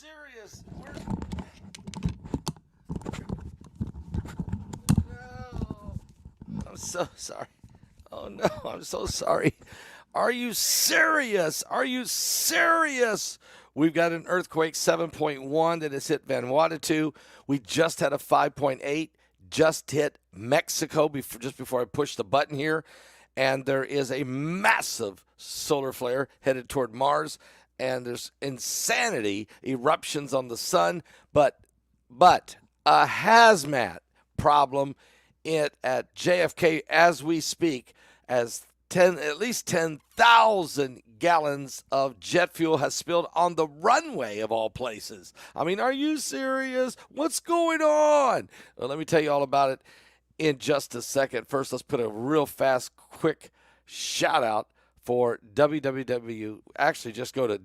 serious? No. I'm so sorry. Oh, no. I'm so sorry. Are you serious? Are you serious? We've got an earthquake 7.1 that has hit Vanuatu. We just had a 5.8 just hit Mexico just before I pushed the button here. And there is a massive solar flare headed toward Mars. And there's insanity eruptions on the sun. But a hazmat problem at JFK as we speak, as at least 10,000 gallons of jet fuel has spilled on the runway of all places. I mean, are you serious? What's going on? Well, let me tell you all about it in just a second. First, let's put a real fast, quick shout out for www. Actually, just go to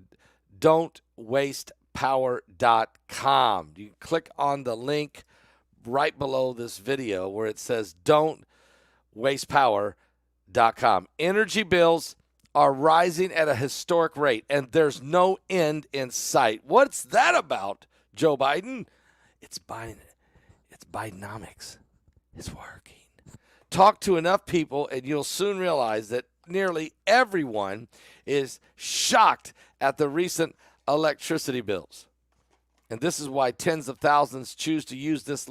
don'twastepower.com. You click on the link right below this video where it says don'twastepower.com. Energy bills are rising at a historic rate, and there's no end in sight. What's that about, Joe Biden? It's Bidenomics. It's working. Talk to enough people, and you'll soon realize that nearly everyone is shocked at the recent electricity bills. And this is why tens of thousands choose to use this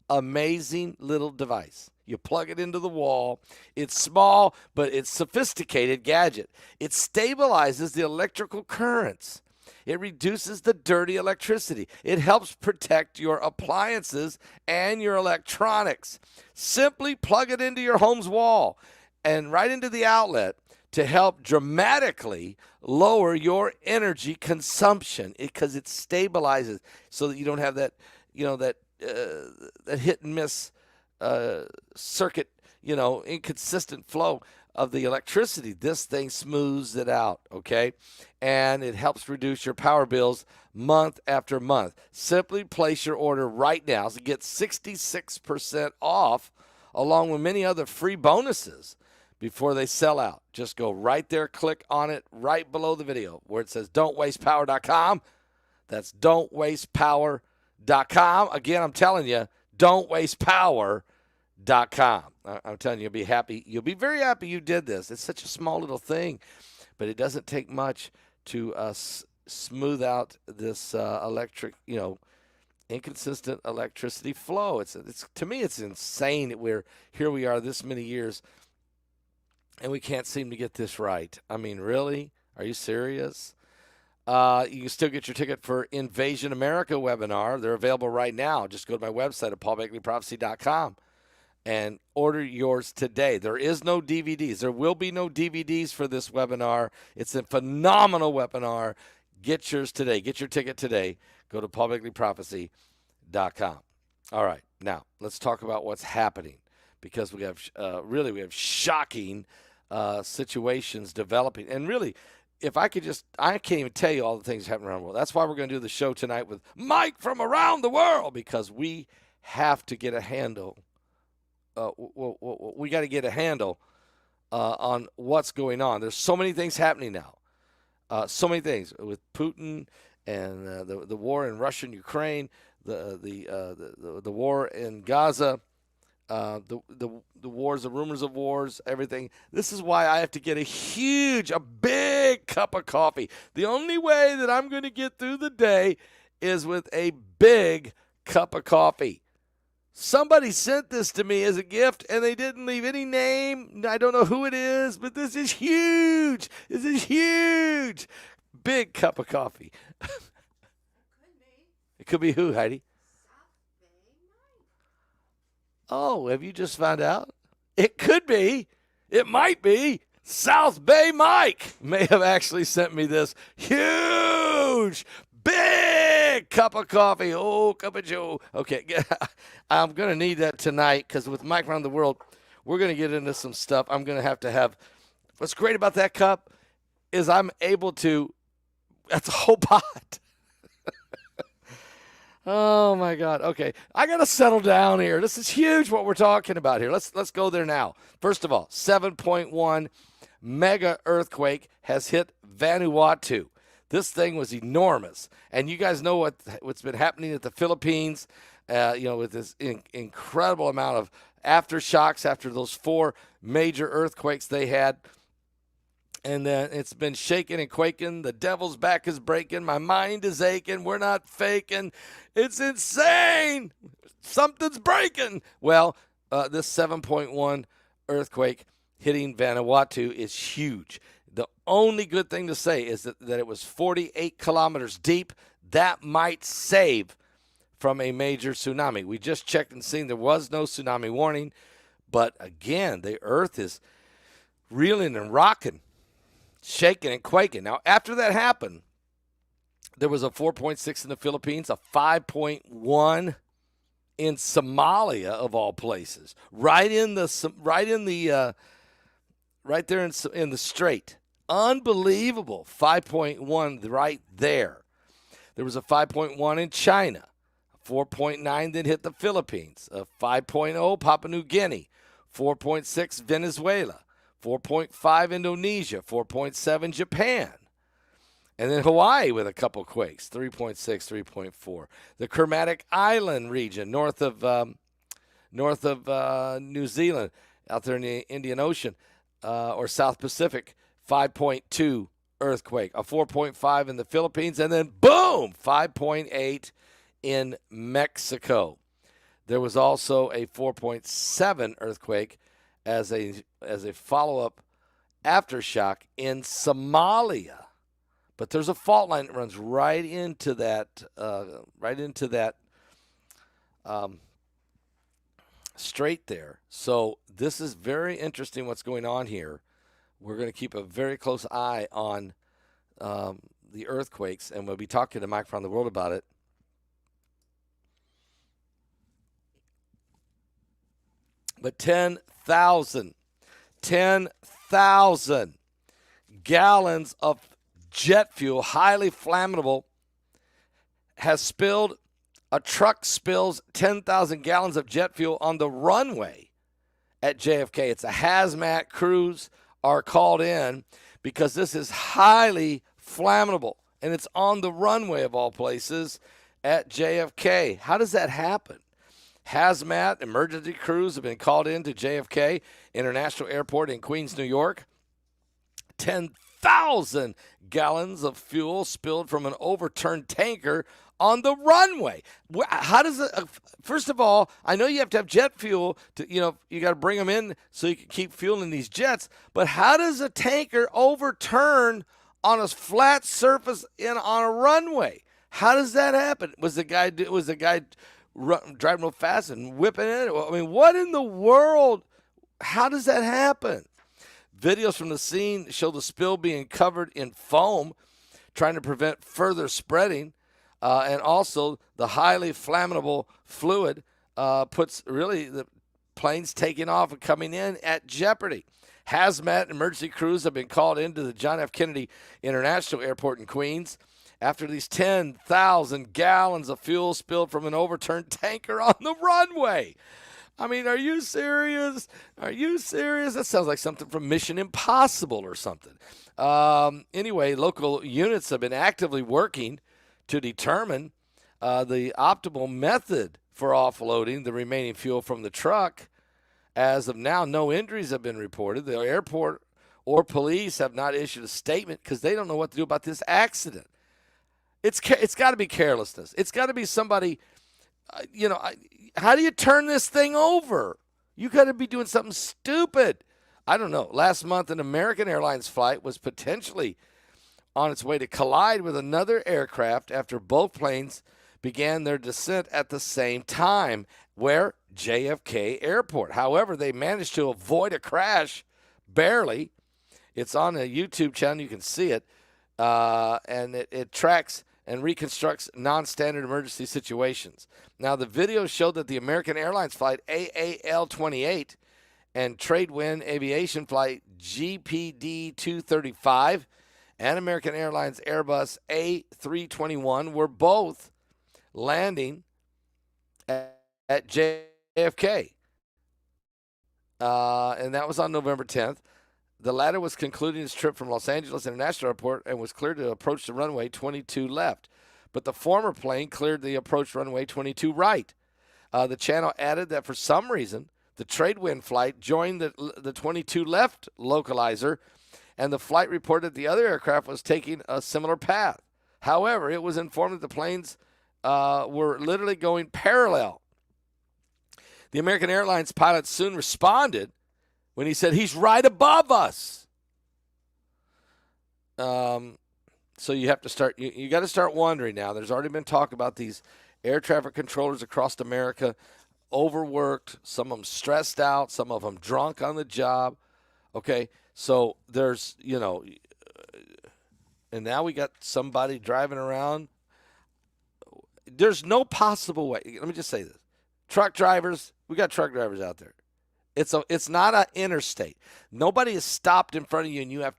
amazing little device. You plug it into the wall. It's small, but it's a sophisticated gadget. It stabilizes the electrical currents. It reduces the dirty electricity. It helps protect your appliances and your electronics. Simply plug it into your home's wall and right into the outlet to help dramatically lower your energy consumption because it stabilizes so that you don't have that, that hit and miss circuit, inconsistent flow of the electricity. This thing smooths it out, okay? And it helps reduce your power bills month after month. Simply place your order right now to get 66% off along with many other free bonuses before they sell out. Just go right there, click on it right below the video where it says don'twastepower.com. That's don'twastepower.com. Again, I'm telling you, don'twastepower.com. I'm telling you, you'll be happy. You'll be very happy you did this. It's such a small little thing, but it doesn't take much to smooth out this electric, inconsistent electricity flow. It's to me, it's insane that here we are this many years, and we can't seem to get this right. I mean, really? Are you serious? You can still get your ticket for Invasion America webinar. They're available right now. Just go to my website at paulbegleyprophecy.com and order yours today. There is no DVDs. There will be no DVDs for this webinar. It's a phenomenal webinar. Get yours today. Get your ticket today. Go to paulbegleyprophecy.com. All right. Now, let's talk about what's happening because we have shocking situations developing. And really, if I could I can't even tell you all the things happening around the world. That's why we're going to do the show tonight with Mike from around the world, because we have to get a handle. We got to get a handle on what's going on. There's so many things happening now. So many things with Putin and the war in Russia and Ukraine, the war in Gaza. The wars, the rumors of wars, everything. This is why I have to get a big cup of coffee. The only way that I'm going to get through the day is with a big cup of coffee. Somebody sent this to me as a gift, and they didn't leave any name. I don't know who it is, but this is huge. This is huge. Big cup of coffee. It could be who, Heidi? Oh, have you just found out? It could be. It might be. South Bay Mike may have actually sent me this huge, big cup of coffee. Oh, cup of joe. Okay, I'm going to need that tonight because with Mike Around the World, we're going to get into some stuff. I'm going to have – what's great about that cup is I'm able to – that's a whole pot. Oh, my God. Okay. I got to settle down here. This is huge what we're talking about here. Let's go there now. First of all, 7.1 mega earthquake has hit Vanuatu. This thing was enormous. And you guys know what's been happening at the Philippines, with this incredible amount of aftershocks after those 4 major earthquakes they had. And then it's been shaking and quaking. The devil's back is breaking. My mind is aching. We're not faking. It's insane. Something's breaking. Well, this 7.1 earthquake hitting Vanuatu is huge. The only good thing to say is that it was 48 kilometers deep. That might save from a major tsunami. We just checked and seen there was no tsunami warning. But again, the earth is reeling and rocking, shaking and quaking. Now, after that happened, there was a 4.6 in the Philippines, a 5.1 in Somalia, of all places, right there in the strait. Unbelievable. 5.1 right there. There was a 5.1 in China, a 4.9 that hit the Philippines, a 5.0 Papua New Guinea, 4.6 Venezuela, 4.5 Indonesia, 4.7 Japan. And then Hawaii with a couple quakes, 3.6, 3.4. The Kermadec Island region, north of New Zealand, out there in the Indian Ocean, or South Pacific, 5.2 earthquake, a 4.5 in the Philippines, and then boom, 5.8 in Mexico. There was also a 4.7 earthquake as a follow-up aftershock in Somalia. But there's a fault line that runs right into that strait there. So this is very interesting what's going on here. We're going to keep a very close eye on the earthquakes, and we'll be talking to Mike from the world about it. But 10,000 gallons of jet fuel, highly flammable, has spilled. A truck spills 10,000 gallons of jet fuel on the runway at JFK. It's a hazmat. Crews are called in because this is highly flammable, and it's on the runway of all places at JFK. How does that happen? Hazmat emergency crews have been called in to JFK International Airport in Queens, New York. 10,000 gallons of fuel spilled from an overturned tanker on the runway. How does it? First of all, I know you have to have jet fuel to, you got to bring them in so you can keep fueling these jets. But how does a tanker overturn on a flat surface on a runway? How does that happen? Was the guy driving real fast and whipping it? I mean, what in the world? How does that happen? Videos from the scene show the spill being covered in foam, trying to prevent further spreading, and also the highly flammable fluid puts really the planes taking off and coming in at jeopardy. Hazmat and emergency crews have been called into the John F. Kennedy International Airport in Queens after these 10,000 gallons of fuel spilled from an overturned tanker on the runway. I mean, are you serious? Are you serious? That sounds like something from Mission Impossible or something. Anyway, local units have been actively working to determine the optimal method for offloading the remaining fuel from the truck. As of now, no injuries have been reported. The airport or police have not issued a statement because they don't know what to do about this accident. It's got to be carelessness. It's got to be somebody, how do you turn this thing over? You got to be doing something stupid. I don't know. Last month, an American Airlines flight was potentially on its way to collide with another aircraft after both planes began their descent at the same time. Where? JFK Airport. However, they managed to avoid a crash, barely. It's on a YouTube channel. You can see it. And it tracks and reconstructs non-standard emergency situations. Now, the video showed that the American Airlines flight AAL-28 and Tradewind Aviation flight GPD-235 and American Airlines Airbus A321 were both landing at JFK. And that was on November 10th. The latter was concluding his trip from Los Angeles International Airport and was cleared to approach the runway 22 left. But the former plane cleared the approach runway 22 right. The channel added that for some reason, the trade wind flight joined the 22 left localizer, and the flight reported the other aircraft was taking a similar path. However, it was informed that the planes were literally going parallel. The American Airlines pilot soon responded when he said, "He's right above us." So you have to start. You got to start wondering now. There's already been talk about these air traffic controllers across America, overworked. Some of them stressed out. Some of them drunk on the job. Okay, so there's and now we got somebody driving around. There's no possible way. Let me just say this: truck drivers. We got truck drivers out there. It's not an interstate. Nobody is stopped in front of you, and you got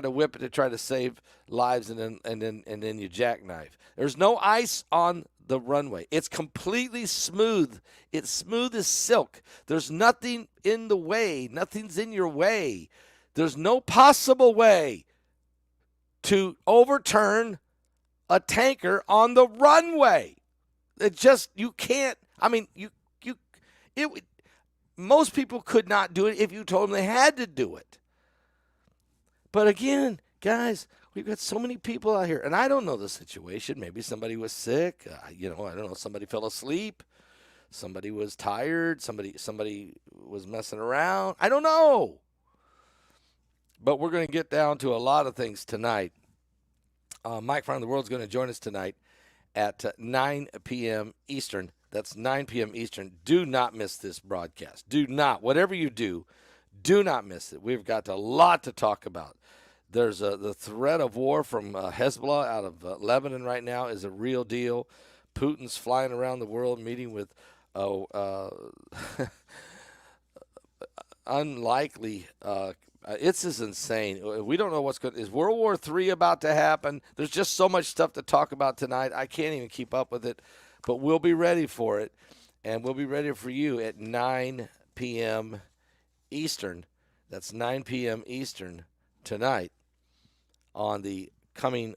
to whip it to try to save lives, and then you jackknife. There's no ice on the runway. It's completely smooth. It's smooth as silk. There's nothing in the way. Nothing's in your way. There's no possible way to overturn a tanker on the runway. You can't. I mean, most people could not do it if you told them they had to do it. But again, guys, we've got so many people out here, and I don't know the situation. Maybe somebody was sick. I don't know. Somebody fell asleep. Somebody was tired. Somebody was messing around. I don't know. But we're going to get down to a lot of things tonight. Mike from the World is going to join us tonight at 9 p.m. Eastern. That's 9 p.m. Eastern. Do not miss this broadcast. Do not. Whatever you do not miss it. We've got a lot to talk about. There's the threat of war from Hezbollah out of Lebanon right now is a real deal. Putin's flying around the world meeting with unlikely. It's just insane. We don't know what's going. Is World War III about to happen? There's just so much stuff to talk about tonight. I can't even keep up with it. But we'll be ready for it, and we'll be ready for you at 9 p.m. Eastern. That's 9 p.m. Eastern tonight on the coming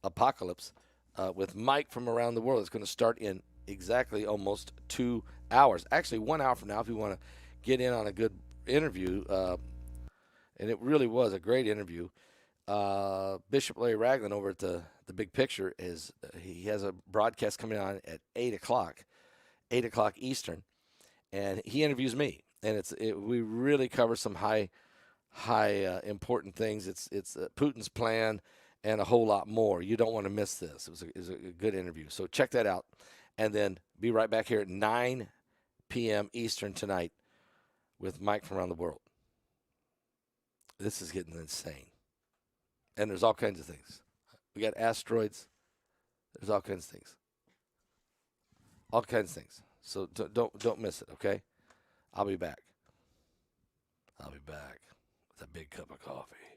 apocalypse with Mike from around the world. It's going to start in exactly almost 2 hours. Actually, 1 hour from now, if you want to get in on a good interview, and it really was a great interview. Bishop Larry Ragland over at the Big Picture he has a broadcast coming on at 8 o'clock Eastern, and he interviews me, and we really cover some high important things. It's Putin's plan and a whole lot more. You don't want to miss this. It was a good interview. So check that out, and then be right back here at 9 p.m. Eastern tonight with Mike from around the world. This is getting insane. And there's all kinds of things. We got asteroids. There's all kinds of things. All kinds of things. So don't miss it, okay? I'll be back. I'll be back with a big cup of coffee.